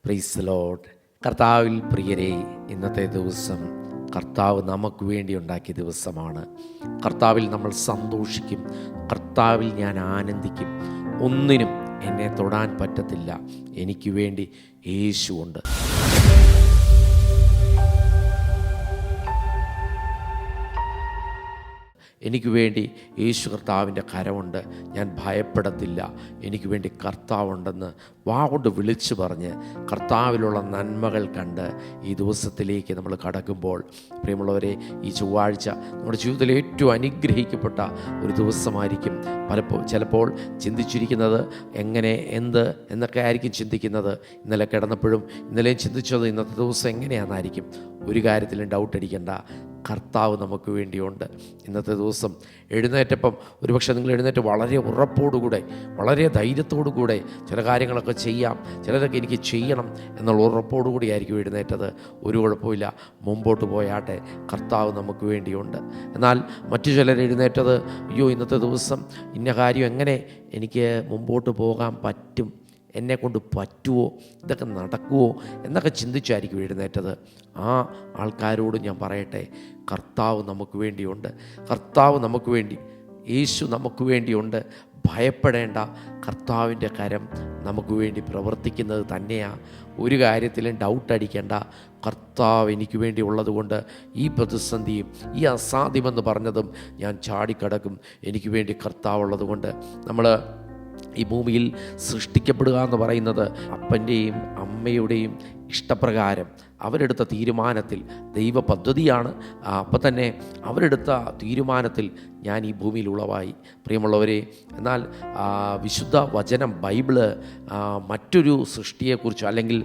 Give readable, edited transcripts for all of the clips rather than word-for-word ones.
Praise the Lord. കർത്താവിൽ പ്രിയരെ, ഇന്നത്തെ ദിവസം കർത്താവ് നമുക്ക് വേണ്ടി ഉണ്ടാക്കിയ ദിവസമാണ്. കർത്താവിൽ നമ്മൾ സന്തോഷിക്കും, കർത്താവിൽ ഞാൻ ആനന്ദിക്കും. ഒന്നിനും എന്നെ തൊടാൻ പറ്റത്തില്ല. എനിക്ക് വേണ്ടി യേശുവുണ്ട്. എനിക്ക് വേണ്ടി യേശു കർത്താവിൻ്റെ കരമുണ്ട്. ഞാൻ ഭയപ്പെടത്തില്ല. എനിക്ക് വേണ്ടി കർത്താവുണ്ടെന്ന് വാകൊണ്ട് വിളിച്ചു പറഞ്ഞ് കർത്താവിലുള്ള നന്മകൾ കണ്ട് ഈ ദിവസത്തിലേക്ക് നമ്മൾ കടക്കുമ്പോൾ, പ്രിയമുള്ളവരെ, ഈ ചൊവ്വാഴ്ച നമ്മുടെ ജീവിതത്തിൽ ഏറ്റവും അനുഗ്രഹിക്കപ്പെട്ട ഒരു ദിവസമായിരിക്കും. ചിലപ്പോൾ ചിന്തിച്ചിരിക്കുന്നത് എങ്ങനെ, എന്ത് എന്നൊക്കെ ആയിരിക്കും ചിന്തിക്കുന്നത്. ഇന്നലെ കിടന്നപ്പോഴും ഇന്നലെയും ചിന്തിച്ചത് ഇന്നത്തെ ദിവസം എങ്ങനെയാണെന്നായിരിക്കും. ഒരു കാര്യത്തിലും ഡൗട്ട് അടിക്കേണ്ട, കർത്താവ് നമുക്ക് വേണ്ടിയുണ്ട്. ഇന്നത്തെ ദിവസം എഴുന്നേറ്റപ്പം ഒരുപക്ഷെ നിങ്ങൾ എഴുന്നേറ്റ് വളരെ ഉറപ്പോടുകൂടെ, വളരെ ധൈര്യത്തോടുകൂടെ ചില കാര്യങ്ങളൊക്കെ ചെയ്യാം, ചിലരൊക്കെ എനിക്ക് ചെയ്യണം എന്നുള്ള ഉറപ്പോടുകൂടി ആയിരിക്കും എഴുന്നേറ്റത്. ഒരു കുഴപ്പമില്ല, മുമ്പോട്ട് പോയാട്ടെ, കർത്താവ് നമുക്ക് വേണ്ടിയുണ്ട്. എന്നാൽ മറ്റു ചിലർ എഴുന്നേറ്റത്, അയ്യോ ഇന്നത്തെ ദിവസം ഇന്ന കാര്യം എങ്ങനെ എനിക്ക് മുമ്പോട്ട് പോകാൻ പറ്റും, എന്നെക്കൊണ്ട് പറ്റുമോ, ഇതൊക്കെ നടക്കുമോ എന്നൊക്കെ ചിന്തിച്ചായിരിക്കും എഴുന്നേറ്റത്. ആ ആൾക്കാരോട് ഞാൻ പറയട്ടെ, കർത്താവ് നമുക്ക് വേണ്ടിയുണ്ട്. കർത്താവ് നമുക്ക് വേണ്ടി, യേശു നമുക്ക് വേണ്ടിയുണ്ട്. ഭയപ്പെടേണ്ട, കർത്താവിൻ്റെ കരം നമുക്ക് വേണ്ടി പ്രവർത്തിക്കുന്നത് തന്നെയാണ്. ഒരു കാര്യത്തിലും ഡൗട്ട് അടിക്കേണ്ട. കർത്താവ് എനിക്ക് വേണ്ടി ഉള്ളതുകൊണ്ട് ഈ പ്രതിസന്ധിയും ഈ അസാധ്യമെന്ന് പറഞ്ഞതും ഞാൻ ചാടിക്കടക്കും. എനിക്ക് വേണ്ടി കർത്താവ് ഉള്ളതുകൊണ്ട്. നമ്മൾ ഈ ഭൂമിയിൽ സൃഷ്ടിക്കപ്പെടുക എന്ന് പറയുന്നത് അപ്പൻ്റെയും അമ്മയുടെയും ഇഷ്ടപ്രകാരം അവരെടുത്ത തീരുമാനത്തിൽ, ദൈവ പദ്ധതിയാണ്. അപ്പം തന്നെ അവരെടുത്ത തീരുമാനത്തിൽ ഞാൻ ഈ ഭൂമിയിൽ ഉളവായി. പ്രിയമുള്ളവരെ, എന്നാൽ വിശുദ്ധ വചനം ബൈബിള് മറ്റൊരു സൃഷ്ടിയെക്കുറിച്ച് അല്ലെങ്കിൽ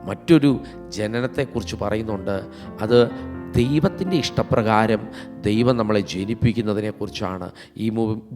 മറ്റൊരു ജനനത്തെക്കുറിച്ച് പറയുന്നുണ്ട്. അത് ദൈവത്തിൻ്റെ ഇഷ്ടപ്രകാരം ദൈവം നമ്മളെ ജനിപ്പിക്കുന്നതിനെക്കുറിച്ചാണ്. ഈ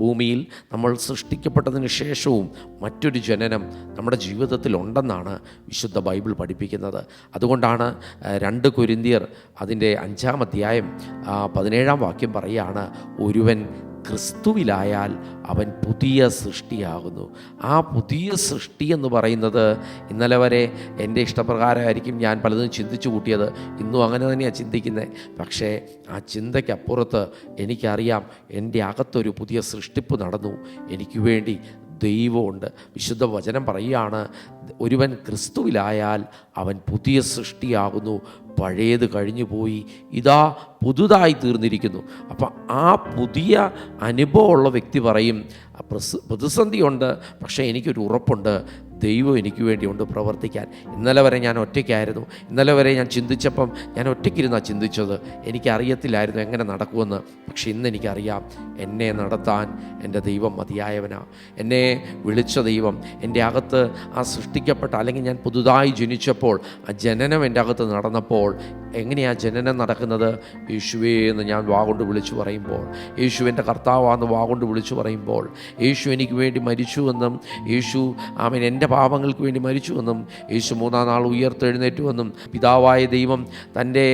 ഭൂമിയിൽ നമ്മൾ സൃഷ്ടിക്കപ്പെട്ടതിന് ശേഷവും മറ്റൊരു ജനനം നമ്മുടെ ജീവിതത്തിൽ ഉണ്ടെന്നാണ് വിശുദ്ധ ബൈബിൾ പഠിപ്പിക്കുന്നത്. അതുകൊണ്ടാണ് 2 കൊരിന്ത്യർ അതിൻ്റെ 5-ാം അധ്യായം 17-ാം വാക്യം പറയുകയാണ്, ഒരുവൻ ക്രിസ്തുവിലായാൽ അവൻ പുതിയ സൃഷ്ടിയാകുന്നു. ആ പുതിയ സൃഷ്ടി എന്ന് പറയുന്നത്, ഇന്നലെ വരെ എൻ്റെ ഇഷ്ടപ്രകാരമായിരിക്കും ഞാൻ പലതും ചിന്തിച്ചു കൂട്ടിയത്, ഇന്നും അങ്ങനെ തന്നെയാണ് ചിന്തിക്കുന്നത്. പക്ഷേ ആ ചിന്തയ്ക്കപ്പുറത്ത് എനിക്കറിയാം, എൻ്റെ അകത്തൊരു പുതിയ സൃഷ്ടിപ്പ് നടന്നു. എനിക്ക് വേണ്ടി ദൈവമുണ്ട്. വിശുദ്ധ വചനം പറയുകയാണ്, ഒരുവൻ ക്രിസ്തുവിലായാൽ അവൻ പുതിയ സൃഷ്ടിയാകുന്നു, പഴയത് കഴിഞ്ഞു പോയി, ഇതാ പുതുതായി തീർന്നിരിക്കുന്നു. അപ്പം ആ പുതിയ അനുഭവമുള്ള വ്യക്തി പറയും, പ്രതിസന്ധിയുണ്ട്, പക്ഷേ എനിക്കൊരു ഉറപ്പുണ്ട്, ദൈവം എനിക്ക് വേണ്ടിയുണ്ട് പ്രവർത്തിക്കാൻ. ഇന്നലെ വരെ ഞാൻ ഒറ്റയ്ക്കായിരുന്നു. ഇന്നലെ വരെ ഞാൻ ചിന്തിച്ചപ്പം ഞാൻ ഒറ്റയ്ക്കിരുന്നാണ് ചിന്തിച്ചത്. എനിക്കറിയത്തില്ലായിരുന്നു എങ്ങനെ നടക്കുമെന്ന്. പക്ഷെ ഇന്ന് എനിക്കറിയാം, എന്നെ നടത്താൻ എൻ്റെ ദൈവം മതിയായവനാണ്. എന്നെ വിളിച്ച ദൈവം, എൻ്റെ അകത്ത് ആ സൃഷ്ടിക്കപ്പെട്ട, അല്ലെങ്കിൽ ഞാൻ പുതുതായി ജനിച്ചപ്പോൾ ആ ജനനം എൻ്റെ അകത്ത് നടന്നപ്പോൾ, എങ്ങനെയാണ് ജനനം നടക്കുന്നത്? യേശുവേ എന്ന് ഞാൻ വാഗൊണ്ട് വിളിച്ചു പറയുമ്പോൾ, യേശു എൻ്റെ കർത്താവാണെന്ന് വാഗൊണ്ട് വിളിച്ചു പറയുമ്പോൾ, യേശു എനിക്ക് വേണ്ടി മരിച്ചുവെന്നും, യേശു എൻ്റെ പാപങ്ങൾക്ക് വേണ്ടി മരിച്ചുവെന്നും, യേശു 3-ാം നാൾ ഉയർത്തെഴുന്നേറ്റുവെന്നും, പിതാവായ ദൈവം തൻ്റെ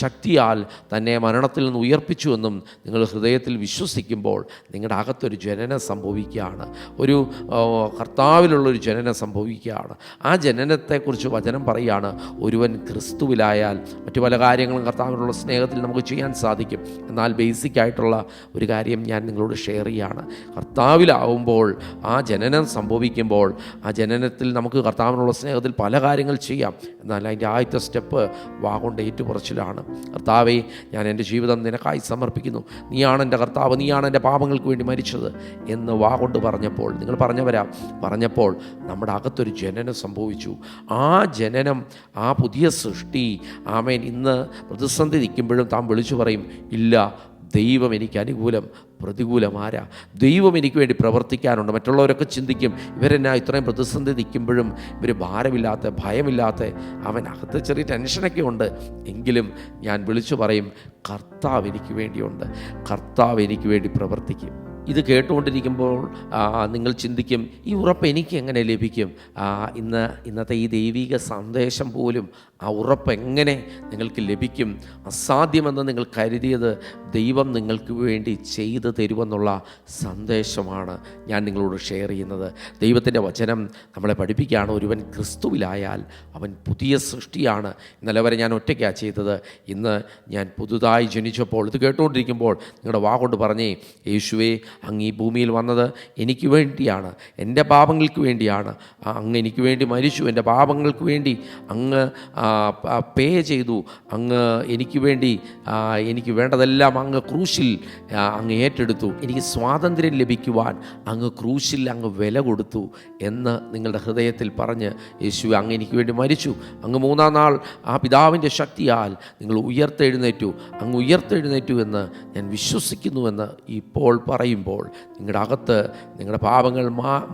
ശക്തിയാൽ തന്നെ മരണത്തിൽ നിന്ന് ഉയർപ്പിച്ചുവെന്നും നിങ്ങൾ ഹൃദയത്തിൽ വിശ്വസിക്കുമ്പോൾ നിങ്ങളുടെ അകത്തൊരു ജനനം സംഭവിക്കുകയാണ്. ഒരു കർത്താവിലുള്ളൊരു ജനനം സംഭവിക്കുകയാണ്. ആ ജനനത്തെക്കുറിച്ച് വചനം പറയുകയാണ്, ഒരുവൻ ക്രിസ്തുവിലായാൽ മറ്റു പല കാര്യങ്ങളും കർത്താവിനുള്ള സ്നേഹത്തിൽ നമുക്ക് ചെയ്യാൻ സാധിക്കും. എന്നാൽ ബേസിക്കായിട്ടുള്ള ഒരു കാര്യം ഞാൻ നിങ്ങളോട് ഷെയർ ചെയ്യുകയാണ്. കർത്താവിലാവുമ്പോൾ ആ ജനനം സംഭവിക്കുമ്പോൾ, ആ ജനനത്തിൽ നമുക്ക് കർത്താവിനുള്ള സ്നേഹത്തിൽ പല കാര്യങ്ങൾ ചെയ്യാം. എന്നാൽ അതിൻ്റെ ആദ്യത്തെ സ്റ്റെപ്പ് വാഗൊണ്ട് ഏറ്റുപറച്ചിലാണ്. കർത്താവേ, ഞാൻ എൻ്റെ ജീവിതം നിനക്കായി സമർപ്പിക്കുന്നു, നീയാണ് എൻ്റെ കർത്താവ്, നീയാണ് എൻ്റെ പാപങ്ങൾക്ക് വേണ്ടി മരിച്ചത് എന്ന് വാഗൊണ്ട് പറഞ്ഞപ്പോൾ, നിങ്ങൾ പറഞ്ഞപ്പോൾ നമ്മുടെ അകത്തൊരു ജനനം സംഭവിച്ചു. ആ ജനനം, ആ പുതിയ സൃഷ്ടി, ആമേൻ, ഇന്ന് പ്രതിസന്ധി നിൽക്കുമ്പോഴും താൻ വിളിച്ചു പറയും, ഇല്ല, ദൈവം എനിക്ക് അനുകൂലം, പ്രതികൂലമാരാ, ദൈവം എനിക്ക് വേണ്ടി പ്രവർത്തിക്കാനുണ്ട്. മറ്റുള്ളവരൊക്കെ ചിന്തിക്കും, ഇവരെന്നാ ഇത്രയും പ്രതിസന്ധി നിൽക്കുമ്പോഴും ഇവർ ഭാരമില്ലാത്ത, ഭയമില്ലാത്ത, അവൻ അകത്ത് ചെറിയ ടെൻഷനൊക്കെ ഉണ്ട്, എങ്കിലും ഞാൻ വിളിച്ചു പറയും, കർത്താവ് എനിക്ക് വേണ്ടിയുണ്ട്, കർത്താവ് എനിക്ക് വേണ്ടി പ്രവർത്തിക്കും. ഇത് കേട്ടുകൊണ്ടിരിക്കുമ്പോൾ നിങ്ങൾ ചിന്തിക്കും, ഈ ഉറപ്പ് എനിക്ക് എങ്ങനെ ലഭിക്കും? ഇന്നത്തെ ഈ ദൈവിക സന്ദേശം പോലും ആ ഉറപ്പ് എങ്ങനെ നിങ്ങൾക്ക് ലഭിക്കും? അസാധ്യമെന്ന് നിങ്ങൾ കരുതിയത് ദൈവം നിങ്ങൾക്ക് വേണ്ടി ചെയ്തു തരുമെന്നുള്ള സന്ദേശമാണ് ഞാൻ നിങ്ങളോട് ഷെയർ ചെയ്യുന്നത്. ദൈവത്തിൻ്റെ വചനം നമ്മളെ പഠിപ്പിക്കുകയാണ്, ഒരുവൻ ക്രിസ്തുവിലായാൽ അവൻ പുതിയ സൃഷ്ടിയാണ്. ഇന്നലെ വരെ ഞാൻ ഒറ്റയ്ക്കാണ് ചെയ്തത്. ഇന്ന് ഞാൻ പുതുതായി ജനിച്ചപ്പോൾ ഇത് കേട്ടുകൊണ്ടിരിക്കുമ്പോൾ നിങ്ങളുടെ വാ കൊണ്ട് പറഞ്ഞേ, യേശുവേ, അങ്ങ് ഈ ഭൂമിയിൽ വന്നത് എനിക്ക് വേണ്ടിയാണ്, എൻ്റെ പാപങ്ങൾക്ക് വേണ്ടിയാണ്. അങ്ങ് എനിക്ക് വേണ്ടി മരിച്ചു, എൻ്റെ പാപങ്ങൾക്ക് വേണ്ടി അങ്ങ് പേ ചെയ്തു. അങ്ങ് എനിക്ക് വേണ്ടി എനിക്ക് വേണ്ടതെല്ലാം അങ്ങ് ക്രൂശിൽ അങ്ങ് ഏറ്റെടുത്തു. എനിക്ക് സ്വാതന്ത്ര്യം ലഭിക്കുവാൻ അങ്ങ് ക്രൂശിൽ അങ്ങ് വില കൊടുത്തു എന്ന് നിങ്ങളുടെ ഹൃദയത്തിൽ പറഞ്ഞ്, യേശുവേ, അങ്ങ് എനിക്ക് വേണ്ടി മരിച്ചു, അങ്ങ് മൂന്നാം നാൾ ആ പിതാവിൻ്റെ ശക്തിയാൽ നിങ്ങൾ അങ്ങ് ഉയർത്തെഴുന്നേറ്റു എന്ന് ഞാൻ വിശ്വസിക്കുന്നുവെന്ന് ഇപ്പോൾ പറയുമ്പോൾ നിങ്ങളുടെ അകത്ത് നിങ്ങളുടെ പാപങ്ങൾ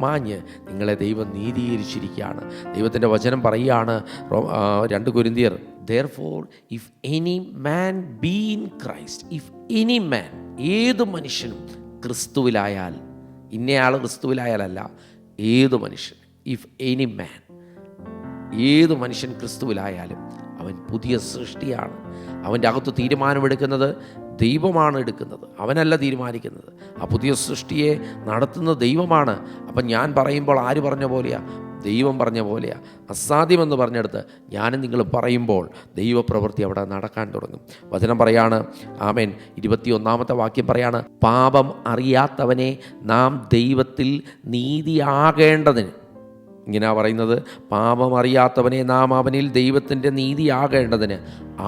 മാഞ്ഞ് നിങ്ങളെ ദൈവം നീതീകരിച്ചിരിക്കുകയാണ്. ദൈവത്തിൻ്റെ വചനം പറയുകയാണ്, 2 കൊരിന്ത്യർ, therefore if any man be in Christ, if any man, ഏത് മനുഷ്യനും ക്രിസ്തുവിലായാൽ, ഇന്നയാൾ ക്രിസ്തുവിലായാലല്ല, ഏത് മനുഷ്യൻ, ഇഫ് എനി മാൻ, ഏത് മനുഷ്യൻ ക്രിസ്തുവിലായാലും അവൻ പുതിയ സൃഷ്ടിയാണ്. അവൻ്റെ അകത്ത് തീരുമാനമെടുക്കുന്നത് ദൈവമാണ് എടുക്കുന്നത്, അവനല്ല തീരുമാനിക്കുന്നത്. ആ പുതിയ സൃഷ്ടിയെ നടത്തുന്നത് ദൈവമാണ്. അപ്പം ഞാൻ പറയുമ്പോൾ ആര് പറഞ്ഞ പോലെയാ? ദൈവം പറഞ്ഞ പോലെയാ. അസാധ്യമെന്ന് പറഞ്ഞെടുത്ത് ഞാനും നിങ്ങൾ പറയുമ്പോൾ ദൈവപ്രവൃത്തി അവിടെ നടക്കാൻ തുടങ്ങും. വചനം പറയാണ്, ആമേൻ, 21 വാക്യം പറയാണ്, പാപം അറിയാത്തവനെ നാം ദൈവത്തിൽ നീതിയാകേണ്ടതിന്, ഇങ്ങനെ പറയുന്നത്, പാപം അറിയാത്തവനെ നാം അവനിൽ ദൈവത്തിൻ്റെ നീതിയാകേണ്ടതിന്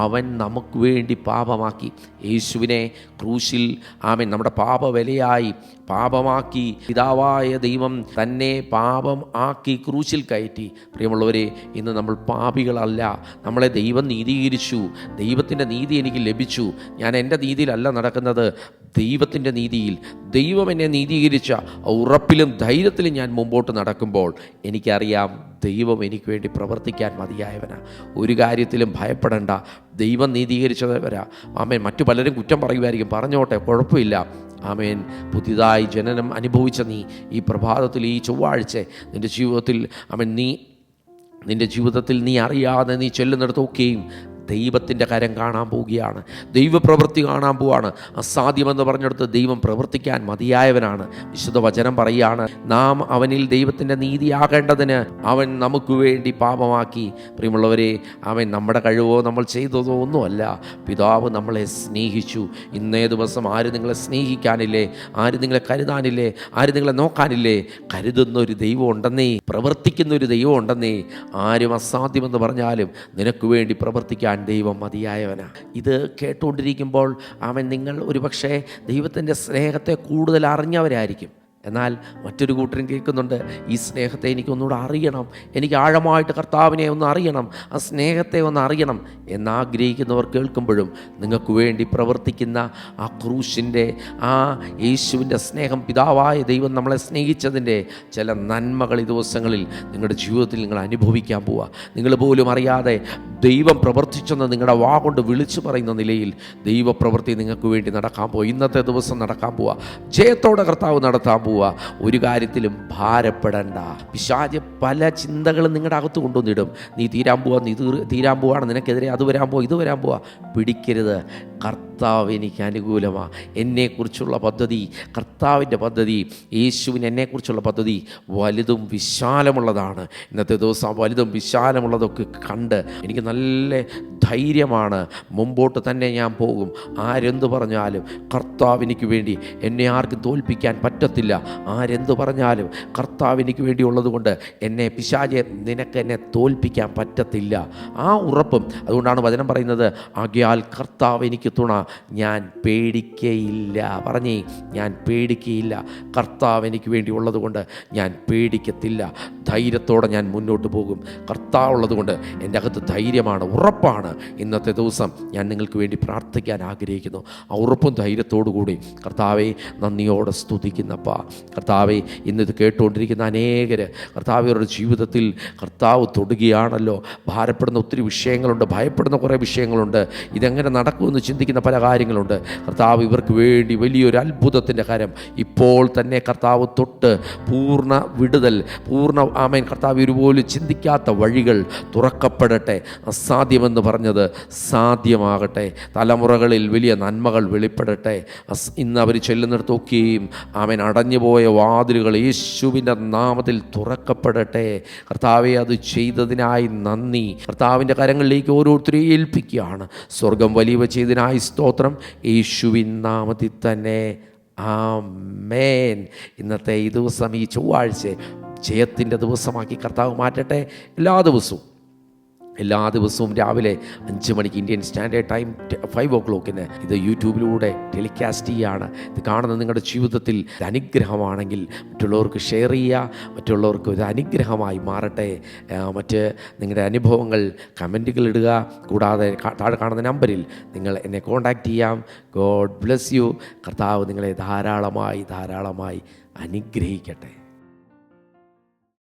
അവൻ നമുക്ക് വേണ്ടി പാപമാക്കി. യേശുവിനെ ക്രൂശിൽ, ആമേൻ, നമ്മുടെ പാപവിലയായി പാപമാക്കി പിതാവായ ദൈവം തന്നെ പാപം ആക്കി ക്രൂശിൽ കയറ്റി. പ്രിയമുള്ളവരെ, ഇന്ന് നമ്മൾ പാപികളല്ല, നമ്മളെ ദൈവം നീതീകരിച്ചു. ദൈവത്തിൻ്റെ നീതി എനിക്ക് ലഭിച്ചു. ഞാൻ എൻ്റെ നീതിയിലല്ല നടക്കുന്നത്, ദൈവത്തിൻ്റെ നീതിയിൽ. ദൈവം എന്നെ നീതീകരിച്ച ഉറപ്പിലും ധൈര്യത്തിലും ഞാൻ മുമ്പോട്ട് നടക്കുമ്പോൾ എനിക്കറിയാം ദൈവം എനിക്ക് വേണ്ടി പ്രവർത്തിക്കാൻ മതിയായവനാ. ഒരു കാര്യത്തിലും ഭയപ്പെടേണ്ട. ദൈവം നീതീകരിച്ചവരാ. ആമേൻ. മറ്റു പലരും കുറ്റം പറയുമായിരിക്കും, പറഞ്ഞോട്ടെ, കുഴപ്പമില്ല. ആമേൻ. പുതിയതായി ജനനം അനുഭവിച്ച നീ ഈ പ്രഭാതത്തിൽ, ഈ ചൊവ്വാഴ്ച നിൻ്റെ ജീവിതത്തിൽ, ആമേൻ, നിൻ്റെ ജീവിതത്തിൽ നീ അറിയാതെ നീ ചെല്ലുന്നിടത്തൊക്കെയും ദൈവത്തിൻ്റെ കരം കാണാൻ പോവുകയാണ്, ദൈവപ്രവൃത്തി കാണാൻ പോവുകയാണ്. അസാധ്യമെന്ന് പറഞ്ഞെടുത്ത് ദൈവം പ്രവർത്തിക്കാൻ മതിയായവനാണ്. വിശുദ്ധ വചനം പറയുകയാണ്, നാം അവനിൽ ദൈവത്തിൻ്റെ നീതിയാകേണ്ടതിന് അവൻ നമുക്ക് വേണ്ടി പാപമാക്കി. പ്രിയമുള്ളവരെ, അവൻ നമ്മുടെ കഴിവോ നമ്മൾ ചെയ്തതോ ഒന്നുമല്ല. പിതാവ് നമ്മളെ സ്നേഹിച്ചു. ഇന്നേ ദിവസം ആര് നിങ്ങളെ സ്നേഹിക്കാനില്ലേ? ആര് നിങ്ങളെ കരുതാനില്ലേ? ആര് നിങ്ങളെ നോക്കാനില്ലേ? കരുതുന്ന ഒരു ദൈവം ഉണ്ടെന്നേ, പ്രവർത്തിക്കുന്ന ഒരു ദൈവം ഉണ്ടെന്നേ. ആരും അസാധ്യമെന്ന് പറഞ്ഞാലും നിനക്ക് വേണ്ടി പ്രവർത്തിക്കാൻ ദൈവം മതിയായവനാ. ഇത് കേട്ടുകൊണ്ടിരിക്കുമ്പോൾ നിങ്ങൾ ഒരുപക്ഷെ ദൈവത്തിൻ്റെ സ്നേഹത്തെ കൂടുതൽ അറിഞ്ഞവരായിരിക്കും. എന്നാൽ മറ്റൊരു കൂട്ടരും കേൾക്കുന്നുണ്ട്, ഈ സ്നേഹത്തെ എനിക്കൊന്നുകൂടെ അറിയണം, എനിക്ക് ആഴമായിട്ട് കർത്താവിനെ ഒന്ന് അറിയണം, ആ സ്നേഹത്തെ ഒന്ന് അറിയണം എന്നാഗ്രഹിക്കുന്നവർ കേൾക്കുമ്പോഴും നിങ്ങൾക്ക് വേണ്ടി പ്രവർത്തിക്കുന്ന ആ ക്രൂശിൻ്റെ, ആ യേശുവിൻ്റെ സ്നേഹം, പിതാവായ ദൈവം നമ്മളെ സ്നേഹിച്ചതിൻ്റെ ചില നന്മകൾ ഈ ദിവസങ്ങളിൽ നിങ്ങളുടെ ജീവിതത്തിൽ നിങ്ങൾ അനുഭവിക്കാൻ പോവുക. നിങ്ങൾ പോലും അറിയാതെ ദൈവം പ്രവർത്തിച്ചെന്ന് നിങ്ങളുടെ വാ കൊണ്ട് വിളിച്ചു പറയുന്ന നിലയിൽ ദൈവപ്രവൃത്തി നിങ്ങൾക്ക് വേണ്ടി നടക്കാൻ പോവുക. ഇന്നത്തെ ദിവസം നടക്കാൻ പോവുക. ജയത്തോടെ കർത്താവ് നടത്താൻ പോവുക. ഒരു കാര്യത്തിലും ഭാരപ്പെടണ്ട. പിശാച് പല ചിന്തകളും നിങ്ങളുടെ അകത്ത് കൊണ്ടുവന്നിടും. നീ തീരാൻ പോവാണ്, നിനക്കെതിരെ അത് വരാൻ പോവാ, ഇത് വരാൻ പോവാ. പിടിക്കരുത്. കർത്താവ് എനിക്ക് അനുകൂലമാണ്. എന്നെക്കുറിച്ചുള്ള പദ്ധതി, കർത്താവിൻ്റെ പദ്ധതി, യേശുവിന് എന്നെക്കുറിച്ചുള്ള പദ്ധതി വലുതും വിശാലമുള്ളതാണ്. ഇന്നത്തെ ദിവസം വലുതും വിശാലമുള്ളതൊക്കെ കണ്ട് എനിക്ക് നല്ല ധൈര്യമാണ്. മുമ്പോട്ട് തന്നെ ഞാൻ പോകും. ആരെന്ത് പറഞ്ഞാലും കർത്താവ് എനിക്ക് വേണ്ടി, എന്നെ ആർക്കും തോൽപ്പിക്കാൻ പറ്റത്തില്ല. ആരെന്ത് പറഞ്ഞാലും കർത്താവ് എനിക്ക് വേണ്ടിയുള്ളത് കൊണ്ട് എന്നെ, പിശാചേ, നിനക്ക് എന്നെ തോൽപ്പിക്കാൻ പറ്റത്തില്ല. ആ ഉറപ്പും. അതുകൊണ്ടാണ് വചനം പറയുന്നത്, ആകയാൽ കർത്താവ് എനിക്ക് തുണ, ഞാൻ പേടിക്കയില്ല. പറഞ്ഞേ, ഞാൻ പേടിക്കയില്ല. കർത്താവ് എനിക്ക് വേണ്ടി ഉള്ളത് കൊണ്ട് ഞാൻ പേടിക്കത്തില്ല. ധൈര്യത്തോടെ ഞാൻ മുന്നോട്ട് പോകും. കർത്താവ് ഉള്ളത് കൊണ്ട് എൻ്റെ അകത്ത് ധൈര്യമാണ്, ഉറപ്പാണ്. ദിവസമാണ്. ഇന്നത്തെ ദിവസം ഞാൻ നിങ്ങൾക്ക് വേണ്ടി പ്രാർത്ഥിക്കാൻ ആഗ്രഹിക്കുന്നു. ആ ഉറപ്പും ധൈര്യത്തോടു കൂടി കർത്താവെ നന്ദിയോടെ സ്തുതിക്കുന്നപ്പ. കർത്താവെ ഇന്നിത് കേട്ടുകൊണ്ടിരിക്കുന്ന അനേകർ കർത്താവരുടെ ജീവിതത്തിൽ കർത്താവ് തൊടുകയാണല്ലോ. ഭാരപ്പെടുന്ന ഒത്തിരി വിഷയങ്ങളുണ്ട്, ഭയപ്പെടുന്ന കുറേ വിഷയങ്ങളുണ്ട്, ഇതെങ്ങനെ നടക്കുമെന്ന് ചിന്തിക്കുന്ന പല കാര്യങ്ങളുണ്ട്. കർത്താവ് ഇവർക്ക് വേണ്ടി വലിയൊരു അത്ഭുതത്തിൻ്റെ കാര്യം ഇപ്പോൾ തന്നെ കർത്താവ് തൊട്ട് പൂർണ്ണ വിടുതൽ, പൂർണ്ണ ആമേൻ. കർത്താവ് ഇതുപോലും ചിന്തിക്കാത്ത വഴികൾ തുറക്കപ്പെടട്ടെ. അസാധ്യമെന്ന് പറഞ്ഞത് സാധ്യമാകട്ടെ. തലമുറകളിൽ വലിയ നന്മകൾ വെളിപ്പെടട്ടെ. ഇന്ന് അവർ ചെല്ലുന്നിടത്തൊക്കെയും ആമേൻ അടഞ്ഞുപോയ വാതിലുകൾ യേശുവിൻ്റെ നാമത്തിൽ തുറക്കപ്പെടട്ടെ. കർത്താവെ അത് ചെയ്തതിനായി നന്ദി. കർത്താവിൻ്റെ കരങ്ങളിലേക്ക് ഓരോരുത്തരെയും ഏൽപ്പിക്കുകയാണ്. സ്വർഗം വലിയവ ചെയ്തതിനായി സ്തോത്രം. യേശുവിൻ നാമത്തിൽ തന്നെ ആമേൻ. ഇന്നത്തെ ഈ ദിവസം, ഈ ചൊവ്വാഴ്ച ജയത്തിൻ്റെ ദിവസമാക്കി കർത്താവ് മാറ്റട്ടെ. എല്ലാ ദിവസവും രാവിലെ 5 മണിക്ക് ഇന്ത്യൻ സ്റ്റാൻഡേർഡ് ടൈം 5 o'clock ഇത് യൂട്യൂബിലൂടെ ടെലികാസ്റ്റ് ചെയ്യുകയാണ്. ഇത് കാണുന്ന നിങ്ങളുടെ ജീവിതത്തിൽ ഇത് അനുഗ്രഹമാണെങ്കിൽ മറ്റുള്ളവർക്ക് ഷെയർ ചെയ്യുക. മറ്റുള്ളവർക്ക് ഒരു അനുഗ്രഹമായി മാറട്ടെ. മറ്റ് നിങ്ങളുടെ അനുഭവങ്ങൾ കമൻറ്റുകൾ ഇടുക. കൂടാതെ താഴെ കാണുന്ന നമ്പറിൽ നിങ്ങൾ എന്നെ കോൺടാക്റ്റ് ചെയ്യാം. God bless you. കർത്താവ് നിങ്ങളെ ധാരാളമായി അനുഗ്രഹിക്കട്ടെ.